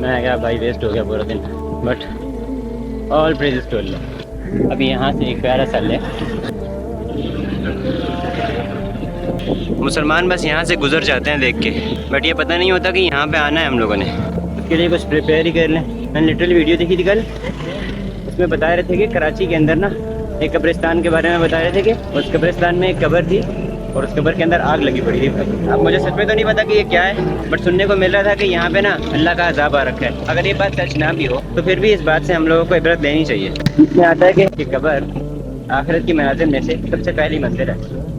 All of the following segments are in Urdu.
میں کہا بھائی ویسٹ ہو گیا پورا دن. بٹ آل پریزز ٹو اللہ. ابھی یہاں سے ایک پیارا سا لے مسلمان بس یہاں سے گزر جاتے ہیں دیکھ کے, بٹ یہ پتہ نہیں ہوتا کہ یہاں پہ آنا ہے ہم لوگوں نے. اس کے لیے کچھ پریپیئر ہی کر لیں. میں نے لٹرلی ویڈیو دیکھی تھی کل, اس میں بتا رہے تھے کہ کراچی کے اندر نا ایک قبرستان کے بارے میں بتا رہے تھے کہ اس قبرستان میں ایک قبر تھی اور اس قبر کے اندر آگ لگی پڑی تھی. اب مجھے سچ میں تو نہیں پتا کہ یہ کیا ہے, بٹ سننے کو مل رہا تھا کہ یہاں پہ نا اللہ کا عذاب آ رکھا ہے. اگر یہ بات سچ نہ بھی ہو تو پھر بھی اس بات سے ہم لوگوں کو عبرت لینی چاہیے. اس میں آتا ہے کہ یہ قبر آخرت کی منازل میں سے سب سے پہلی منزل ہے.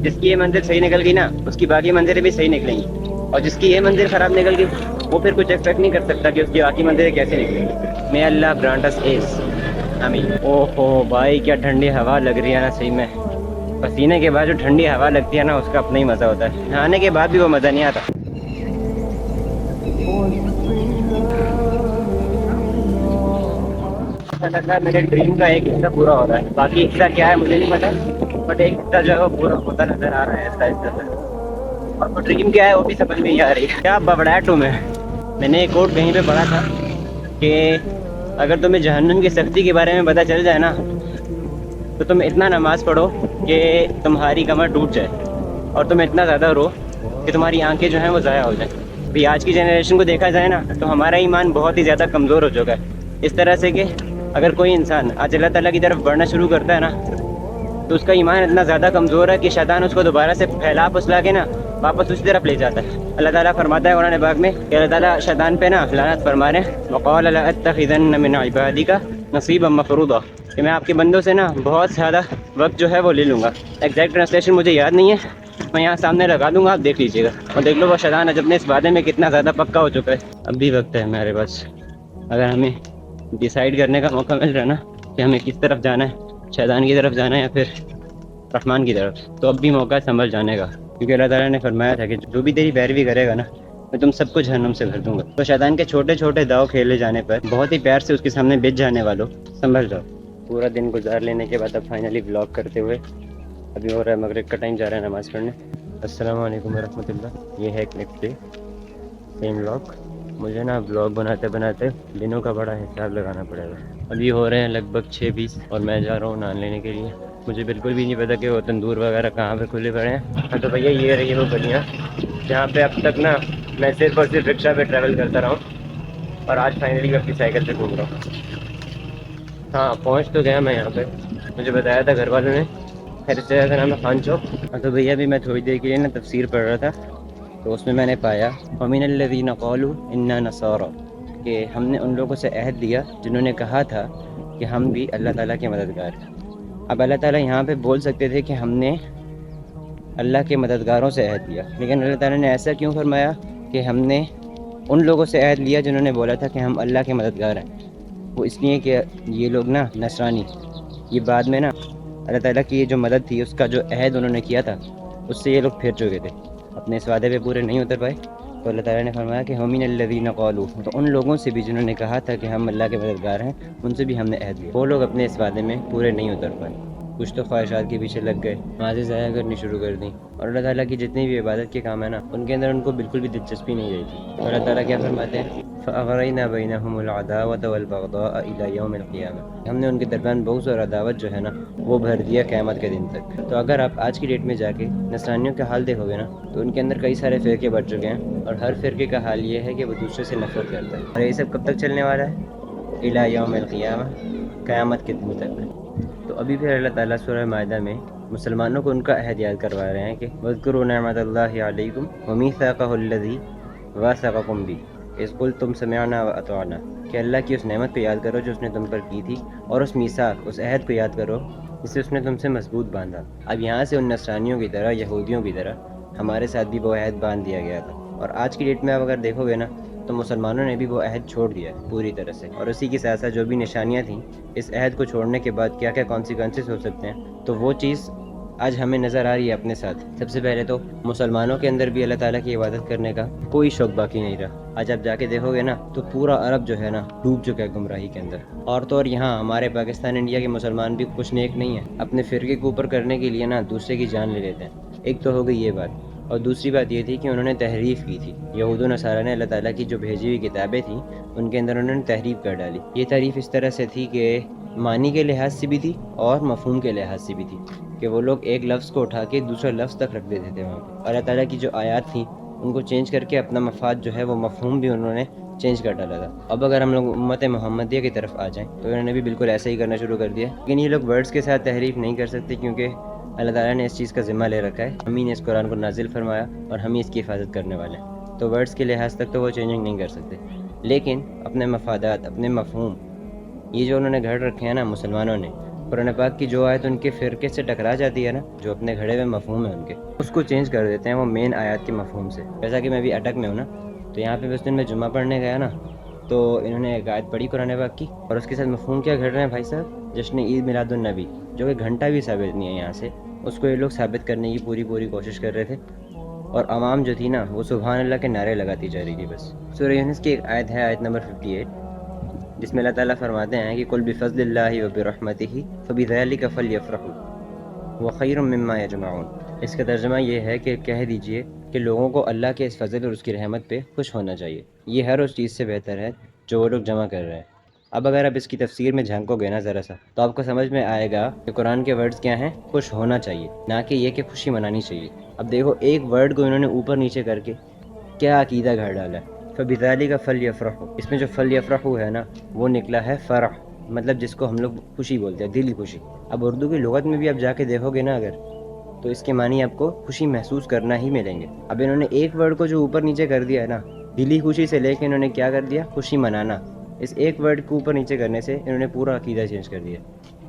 جس کی یہ منزل صحیح نکل گئی نا, اس کی باقی منزلیں بھی صحیح نکلیں گی, اور جس کی یہ منزل خراب نکل گئی وہ پھر کچھ ایکسپیکٹ نہیں کر سکتا کہ اس کی باقی منزلیں کیسے نکلیں گی. میں اللہ گرانٹ اس ایس آمین. او ہو بھائی کیا ٹھنڈی ہوا لگ رہی ہے نا. صحیح میں پسینے کے بعد جو ٹھنڈی ہوا لگتی ہے نا اس کا اپنا ہی مزہ ہوتا ہے. نہانے کے بعد بھی وہ مزہ نہیں آتا. میرے ڈریم کا ایک حصہ پورا ہو رہا ہے, باقی حصہ کیا ہے مجھے نہیں پتا, بٹ ایک حصہ جو ہے وہ پورا ہوتا نظر آ رہا ہے ایسا حصہ. اور وہ ڈریم کیا ہے وہ بھی سمجھ میں نہیں آ رہی. کیا ببڑیٹ ہوں میں نے ایک کوٹ کہیں پہ پڑھا تھا کہ اگر تمہیں جہنم کی سختی کے بارے میں پتہ چل جائے نا تو تم اتنا نماز پڑھو کہ تمہاری کمر ٹوٹ جائے, اور تم اتنا زیادہ رو کہ تمہاری آنکھیں جو ہیں وہ ضائع ہو جائیں. بھی آج کی جنریشن کو دیکھا جائے نا تو ہمارا ایمان بہت ہی زیادہ کمزور ہو چکا ہے. اس طرح سے کہ اگر کوئی انسان آج اللہ تعالیٰ کی طرف بڑھنا شروع کرتا ہے نا تو اس کا ایمان اتنا زیادہ کمزور ہے کہ شیطان اس کو دوبارہ سے پھیلا پھسلا کے نا واپس اسی طرف لے جاتا ہے. اللہ تعالیٰ فرماتا ہے قرآن پاک میں کہ اللہ تعالیٰ شیطان پہ نا لعنت فرما رہے ہیں, وقال لأتخذن من عبادک نصیبا مفروضا, کہ میں آپ کے بندوں سے نا بہت زیادہ وقت جو ہے وہ لے لوں گا. ایگزیکٹ ٹرانسلیشن مجھے یاد نہیں ہے, میں یہاں سامنے لگا دوں گا, آپ دیکھ لیجیے گا اور دیکھ لو وہ شیطان اپنے اس وعدے میں کتنا زیادہ پکا ہو چکا ہے. اب بھی وقت ہے ہمارے پاس, اگر ہمیں ڈیسائیڈ کرنے کا موقع مل رہا ہے نا کہ ہمیں کس طرف جانا ہے, شیطان کی طرف جانا ہے یا پھر رحمان کی طرف, تو اب بھی موقع ہے سنبھل جانے کا. کیونکہ اللہ تعالیٰ نے فرمایا تھا کہ جو بھی تیری پیروی کرے گا نا میں تم سب کو جہنم سے بھر دوں گا. تو شیطان کے چھوٹے چھوٹے داؤ کھیلے جانے پر بہت ہی پیار سے اس کے سامنے بچ جانے والوں سنبھل جاؤ. پورا دن گزار لینے کے بعد اب فائنلی بلاگ کرتے ہوئے ابھی ہو رہا ہے مغرب کا ٹائم, جا رہا ہے نماز پڑھنے. السلام علیکم ورحمۃ اللہ. یہ ہے ایک نیکسٹ ڈے سیم بلاگ. مجھے نا بلاگ بناتے بناتے دنوں کا بڑا حساب لگانا پڑے گا. ابھی ہو رہے ہیں لگ بھگ 6:20 اور میں جا رہا ہوں نان لینے کے لیے. مجھے بالکل بھی نہیں پتا کہ وہ تندور وغیرہ کہاں پہ کھلے پڑے ہیں. ہاں تو بھیا یہ رہی وہ گلیاں جہاں پہ اب تک نا میں صرف اور صرف رکشہ پہ ٹریول کرتا رہا ہوں, اور آج فائنلی میں اپنی سائیکل پہ گھوم رہا ہوں. ہاں پہنچ تو گیا میں یہاں پہ, مجھے بتایا تھا گھر والوں نے. خیر اس جگہ کا نام ہے خان چوک. ہاں تو بھیا بھی میں تھوڑی دیر کے لیے نا تفسیر پڑھ رہا تھا, تو اس میں نے پایا وَمِنَ الَّذِينَ قَالُوا إِنَّا نَصَارَىٰ, کہ ہم نے ان لوگوں سے عہد لیا جنہوں نے کہا تھا کہ ہم بھی اللہ تعالیٰ کے مددگار ہیں. اب اللہ تعالیٰ یہاں پہ بول سکتے تھے کہ ہم نے اللہ کے مددگاروں سے عہد لیا, لیکن اللہ تعالیٰ نے ایسا کیوں فرمایا کہ ہم نے ان لوگوں سے عہد لیا جنہوں نے بولا تھا کہ ہم اللہ کے مددگار ہیں؟ وہ اس لیے کہ یہ لوگ نا نصرانی, یہ بعد میں نا اللہ تعالیٰ کی یہ جو مدد تھی اس کا جو عہد انہوں نے کیا تھا اس سے یہ لوگ پھر چکے تھے, اپنے اس وعدے پہ پورے نہیں اتر پائے. تو اللہ تعالیٰ نے فرمایا کہ وَمِنَ الَّذِينَ قَالُوا, تو ان لوگوں سے بھی جنہوں نے کہا تھا کہ ہم اللہ کے مددگار ہیں ان سے بھی ہم نے عہد لیا. وہ لوگ اپنے اس وعدے میں پورے نہیں اتر پائے, کچھ تو خواہشات کے پیچھے لگ گئے, نمازیں ضائع کرنی شروع کر دیں, اور اللہ تعالیٰ کی جتنی بھی عبادت کے کام ہیں نا ان کے اندر ان کو بالکل بھی دلچسپی نہیں رہی تھی. اور اللہ تعالیٰ کیا فرماتے ہیں فَأَغْرَيْنَا بَيْنَهُمُ الْعَدَاوَةَ وَالْبَغْضَاءَ إِلَى يَوْمِ الْقِيَامَةِ, ہم نے ان کے درمیان بغض اور عداوت جو ہے نا وہ بھر دیا قیامت کے دن تک. تو اگر آپ آج کی ڈیٹ میں جا کے نصرانیوں کا حال دیکھو گے نا تو ان کے اندر کئی سارے فرقے بڑھ چکے ہیں, اور ہر فرقے کا حال یہ ہے کہ وہ دوسرے سے نفرت کرتا ہے. اور یہ سب کب تک چلنے والا ہے؟ إِلَى يَوْمِ الْقِيَامَةِ, قیامت کے دن تک. تو ابھی پھر اللہ تعالیٰ سورہ مائدہ میں مسلمانوں کو ان کا عہد یاد کروا رہے ہیں کہ وَاذْكُرُوا نِعْمَتَ اللَّهِ عَلَيْكُمْ وَمِيثَاقَهُ الَّذِي وَاثَقَكُم بِهِ إِذْ قُلْتُمْ سَمِعْنَا وَأَطَعْنَا, کہ اللہ کی اس نعمت کو یاد کرو جو اس نے تم پر کی تھی, اور اس میثاق اس عہد کو یاد کرو جسے اس نے تم سے مضبوط باندھا. اب یہاں سے ان نصرانیوں کی طرح یہودیوں کی طرح ہمارے ساتھ بھی وہ عہد باندھ دیا گیا تھا, اور آج کی ڈیٹ میں آپ اگر دیکھو گے نا تو مسلمانوں نے بھی وہ عہد چھوڑ دیا ہے پوری طرح سے. اور اسی کے ساتھ ساتھ جو بھی نشانیاں تھیں اس عہد کو چھوڑنے کے بعد کیا کیا کانسیکوینسز ہو سکتے ہیں, تو وہ چیز آج ہمیں نظر آ رہی ہے اپنے ساتھ. سب سے پہلے تو مسلمانوں کے اندر بھی اللہ تعالیٰ کی عبادت کرنے کا کوئی شوق باقی نہیں رہا. آج آپ جا کے دیکھو گے نا تو پورا عرب جو ہے نا ڈوب چکا ہے گمراہی کے اندر. اور تو اور یہاں ہمارے پاکستان انڈیا کے مسلمان بھی کچھ نیک نہیں ہیں, اپنے فرقے کو اوپر کرنے کے لیے نا دوسرے کی جان لے لیتے ہیں. ایک تو ہو گئی یہ بات. اور دوسری بات یہ تھی کہ انہوں نے تحریف کی تھی. یہود و نصارہ نے اللہ تعالیٰ کی جو بھیجی ہوئی کتابیں تھیں ان کے اندر انہوں نے تحریف کر ڈالی. یہ تحریف اس طرح سے تھی کہ معنی کے لحاظ سے بھی تھی اور مفہوم کے لحاظ سے بھی تھی کہ وہ لوگ ایک لفظ کو اٹھا کے دوسرے لفظ تک رکھ دیتے تھے وہاں پہ. اللہ تعالیٰ کی جو آیات تھیں ان کو چینج کر کے اپنا مفاد جو ہے وہ مفہوم بھی انہوں نے چینج کر ڈالا تھا. اب اگر ہم لوگ امت محمدیہ کی طرف آ جائیں تو انہوں نے بھی بالکل ایسا ہی کرنا شروع کر دیا. لیکن یہ لوگ ورڈز کے ساتھ تحریف نہیں کر سکتے کیونکہ اللہ تعالیٰ نے اس چیز کا ذمہ لے رکھا ہے. ہم ہی نے اس قرآن کو نازل فرمایا اور ہم ہی اس کی حفاظت کرنے والے ہیں. تو ورڈز کے لحاظ تک تو وہ چینجنگ نہیں کر سکتے، لیکن اپنے مفادات، اپنے مفہوم، یہ جو انہوں نے گھڑ رکھے ہیں نا مسلمانوں نے، قرآن پاک کی جو آیت ان کے فرقے سے ٹکرا جاتی ہے نا، جو اپنے گھڑے ہوئے مفہوم ہیں ان کے، اس کو چینج کر دیتے ہیں وہ مین آیات کے مفہوم سے. جیسا کہ میں بھی اٹک میں ہوں نا، تو یہاں پہ اس دن میں جمعہ پڑھنے گیا نا، تو انہوں نے ایک آیت پڑھی قرآن پاک کی اور اس کے ساتھ مفہوم کیا گھڑ رہے ہیں بھائی صاحب؟ جشن عید میلاد النبی، جو کہ گھنٹہ بھی ثابت نہیں ہے یہاں سے، اس کو یہ لوگ ثابت کرنے کی پوری کوشش کر رہے تھے. اور عوام جو تھی نا وہ سبحان اللہ کے نعرے لگاتی جا رہی تھی بس. سورہ یونس کی ایک آیت ہے، آیت نمبر 58، جس میں اللہ تعالیٰ فرماتے ہیں کہ قل بفضل اللہ وبرحمتہ فبذلک فلیفرحوا وخیر مما یجمعون. اس کا ترجمہ یہ ہے کہ کہہ دیجئے کہ لوگوں کو اللہ کے اس فضل اور اس کی رحمت پہ خوش ہونا چاہیے، یہ ہر اس چیز سے بہتر ہے جو وہ لوگ جمع کر رہے ہیں. اب اگر آپ اس کی تفسیر میں جھانکو گے نا ذرا سا، تو آپ کو سمجھ میں آئے گا کہ قرآن کے ورڈز کیا ہیں، خوش ہونا چاہیے، نہ کہ یہ کہ خوشی منانی چاہیے. اب دیکھو ایک ورڈ کو انہوں نے اوپر نیچے کر کے کیا عقیدہ گھڑ ڈالا ہے. فَبِذَلِكَ فَلْيَفْرَحُوا، اس میں جو فَلْيَفْرَحُوا ہے نا وہ نکلا ہے فرح، مطلب جس کو ہم لوگ خوشی بولتے ہیں، دلی خوشی. اب اردو کی لغت میں بھی آپ جا کے دیکھو گے نا اگر، تو اس کے معنی آپ کو خوشی محسوس کرنا ہی ملیں گے. اب انہوں نے ایک ورڈ کو جو اوپر نیچے کر دیا ہے نا، دلی خوشی سے لے کے انہوں نے کیا کر دیا، خوشی منانا، اس ایک ورڈ کو اوپر نیچے کرنے سے انہوں نے پورا عقیدہ چینج کر دیا.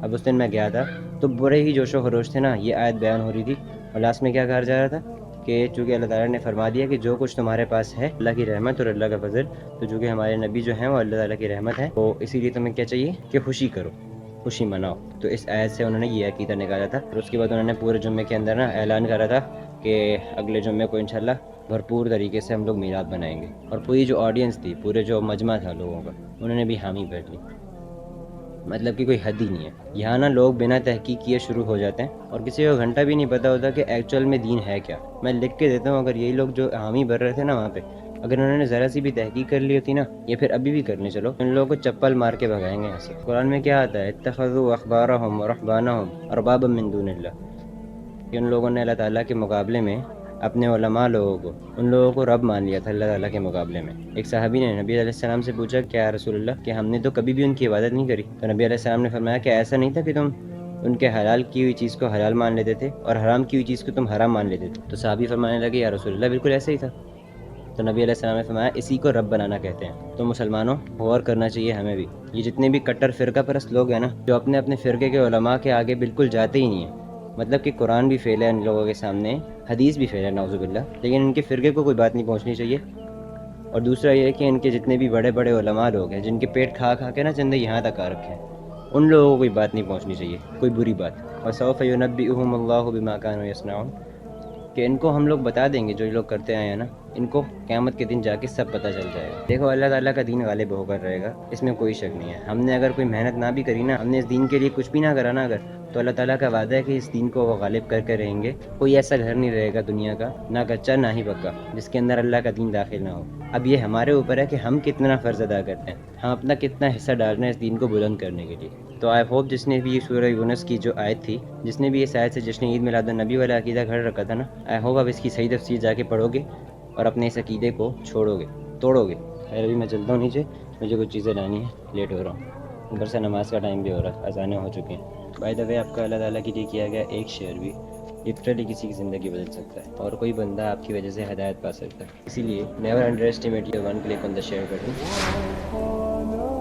اب اس دن میں گیا تھا تو بڑے ہی جوش و خروش تھے نا، یہ آیت بیان ہو رہی تھی اور لاسٹ میں کیا کہا جا رہا تھا کہ چونکہ اللہ تعالیٰ نے فرما دیا کہ جو کچھ تمہارے پاس ہے اللہ کی رحمت اور اللہ کا فضل، تو چونکہ ہمارے نبی جو ہیں وہ اللہ تعالیٰ کی رحمت ہے، تو اسی لیے تمہیں کیا چاہیے کہ خوشی کرو، خوشی مناؤ. تو اس آیت سے انہوں نے یہ عقیدہ نکالا تھا. اور اس کے بعد انہوں نے پورے جمعے کے اندر نا اعلان کرا تھا کہ اگلے جمعے کو انشاءاللہ بھرپور طریقے سے ہم لوگ میلاد بنائیں گے. اور پوری جو آڈینس تھی، پورے جو مجمع تھا لوگوں کا، انہوں نے بھی حامی بھر لی. مطلب کہ کوئی حد ہی نہیں ہے. یہاں نا لوگ بنا تحقیق کیے شروع ہو جاتے ہیں اور کسی کو گھنٹہ بھی نہیں پتہ ہوتا کہ ایکچوئل میں دین ہے کیا. میں لکھ کے دیتا ہوں، اگر یہی لوگ جو حامی بھر رہے تھے نا وہاں پہ، اگر انہوں نے ذرا سی بھی تحقیق کر لی ہوتی نا، یا پھر ابھی بھی کرنے چلو، ان لوگوں کو چپل مار کے بھگائیں گے یہاں سے. قرآن میں کیا آتا ہے، اتخذوا احبارهم ورهبانهم اربابا من دون اللہ، کہ ان لوگوں نے اللہ تعالیٰ کے مقابلے میں اپنے علماء لوگوں کو، ان لوگوں کو رب مان لیا تھا اللہ تعالیٰ کے مقابلے میں. ایک صحابی نے نبی علیہ السلام سے پوچھا کہ یا رسول اللہ، کہ ہم نے تو کبھی بھی ان کی عبادت نہیں کری. تو نبی علیہ السلام نے فرمایا کہ ایسا نہیں تھا کہ تم ان کے حلال کی ہوئی چیز کو حلال مان لیتے تھے اور حرام کی ہوئی چیز کو تم حرام مان لیتے تھے. تو صحابی فرمانے لگے یا رسول اللہ بالکل ایسا ہی تھا. تو نبی علیہ السلام نے فرمایا اسی کو رب بنانا کہتے ہیں. تو مسلمانوں غور کرنا چاہیے ہمیں بھی. یہ جتنے بھی کٹر فرقہ پرست لوگ ہیں نا، جو اپنے اپنے فرقے کے علماء کے آگے بالکل جاتے ہی نہیں ہیں، مطلب کہ قرآن بھی فیل ہے ان لوگوں کے سامنے، حدیث بھی فیل ہے نعوذ باللہ، لیکن ان کے فرقے کو کوئی بات نہیں پہنچنی چاہیے. اور دوسرا یہ ہے کہ ان کے جتنے بھی بڑے بڑے علماء لوگ ہیں، جن کے پیٹ کھا کھا کے نا چندے یہاں تک آ رکھے ہیں، ان لوگوں کو کوئی بات نہیں پہنچنی چاہیے، کوئی بری بات. وَسَوْفَ يُنَبِّئُهُمُ اللَّهُ بِمَا كَانُوا يَصْنَعُونَ، کہ ان کو ہم لوگ بتا دیں گے جو یہ لوگ کرتے آئے ہیں نا، ان کو قیامت کے دن جا کے سب پتہ چل جائے گا. دیکھو اللہ تعالیٰ کا دین غالب ہو کر رہے گا، اس میں کوئی شک نہیں ہے. ہم نے اگر کوئی محنت نہ بھی کری نا، ہم نے اس دین کے لیے کچھ بھی نہ کرا نا اگر، تو اللہ تعالیٰ کا وعدہ ہے کہ اس دین کو وہ غالب کر کے رہیں گے. کوئی ایسا گھر نہیں رہے گا دنیا کا، نہ کچا نہ ہی پکا، جس کے اندر اللہ کا دین داخل نہ ہو. اب یہ ہمارے اوپر ہے کہ ہم کتنا فرض ادا کرتے ہیں، ہم اپنا کتنا حصہ ڈال رہے ہیں اس دین کو بلند کرنے کے لیے. تو آئی ہوپ جس نے بھی یہ سورہ یونس کی جو آیت تھی، جس نے بھی اس آیت سے جشن عید میلاد النبی والا عقیدہ گھڑ رکھا تھا نا، آئی ہوپ آپ اس کی صحیح تفسیر جا کے پڑھو گے اور اپنے اس عقیدے کو چھوڑو گے، توڑو گے. خیر ابھی میں چلتا ہوں نیچے، مجھے کچھ چیزیں لانی ہیں، لیٹ ہو رہا ہوں، اوپر سے نماز کا ٹائم بھی ہو رہا ہے، اذانیں ہو چکی ہیں. بائی دا وے آپ کا اللہ تعالیٰ کے لیے کیا گیا ایک شیئر بھی لٹرلی کسی کی زندگی بدل سکتا ہے، اور کوئی بندہ آپ کی وجہ سے ہدایت پا سکتا ہے. اسی لیے never under estimate your one click on the share button.